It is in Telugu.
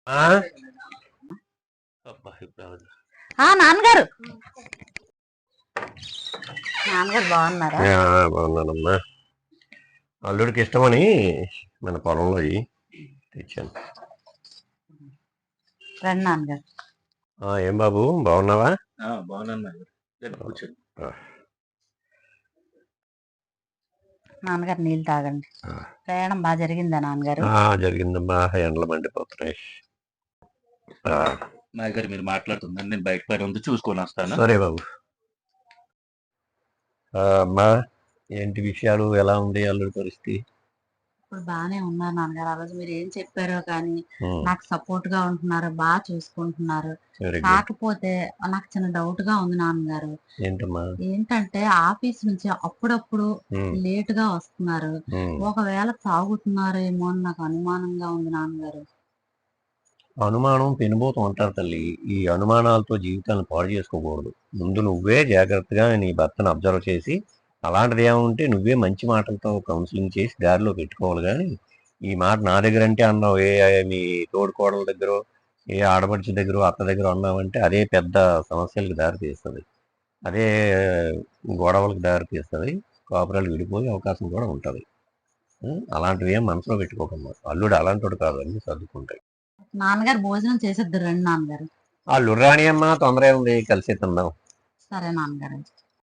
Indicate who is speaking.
Speaker 1: ఆ? అబ్బా, ఇప్పుడు అవదు.
Speaker 2: నాన్నగారు నాన్నగారు బాగున్నారా?
Speaker 1: బాగున్నానమ్మా. అల్లుడికి ఇష్టమని మన పొలంలో తెచ్చాను.
Speaker 2: రండి నాన్నగారు.
Speaker 1: ఏం బాబు, బాగున్నావా?
Speaker 3: బాగున్నాను.
Speaker 2: నాన్నగారు నీళ్ళు తాగండి. ప్రయాణం బాగా జరిగిందా నాన్నగారు?
Speaker 1: జరిగిందమ్మా. ఎండలు మండిపోతున్నాయి.
Speaker 3: నాన్నగారు మీరు మాట్లాడుతుందని నేను బయట పని ఉంది, చూసుకొని వస్తాను.
Speaker 1: సరే బాబు. అమ్మా, ఏంటి విషయాలు? ఎలా ఉంది అల్లుడి పరిస్థితి?
Speaker 2: ఇప్పుడు బాగానే ఉన్నారు నాన్నగారు. ఆ రోజు మీరు ఏం చెప్పారో కానీ నాకు సపోర్ట్ గా ఉంటున్నారు, బాగా చూసుకుంటున్నారు. కాకపోతే నాకు చిన్న డౌట్ గా ఉంది నాన్నగారు.
Speaker 1: ఏంటమ్మా?
Speaker 2: ఏంటంటే ఆఫీస్ నుంచి అప్పుడప్పుడు లేట్ గా వస్తున్నారు. ఒకవేళ తాగుతున్నారేమో అని నాకు అనుమానంగా ఉంది నాన్నగారు.
Speaker 1: అనుమానం పెనుబోతు అంటారు తల్లి. ఈ అనుమానాలతో జీవితాన్ని పాడు చేసుకోకూడదు. ముందు నువ్వే జాగ్రత్తగా నీ భర్తను అబ్జర్వ్ చేసి, అలాంటిది ఏమంటే నువ్వే మంచి మాటలతో కౌన్సిలింగ్ చేసి దారిలో పెట్టుకోవాలి. కానీ ఈ మాట నా దగ్గర అంటే అన్నావు, మీ తోడుకోడల దగ్గర, ఏ ఆడపడిచి దగ్గర, అత్త దగ్గర అన్నావంటే అదే పెద్ద సమస్యలకు దారి తీస్తుంది. అదే గొడవలకు దారి తీస్తుంది. కాపురాలు విడిపోయే అవకాశం కూడా ఉంటుంది. అలాంటివి ఏం మనసులో పెట్టుకోకమ్మా. అల్లుడు అలాంటి కాదు, అన్ని సర్దుకుంటాయి.
Speaker 2: నాన్నగారు భోజనం చేసేద్దరు రండి నాన్నగారు.
Speaker 1: ఆ లుర్రాణి అమ్మ, తొందర ఉంది, కలిసి తిందాం.
Speaker 2: సరే నాన్నగారు.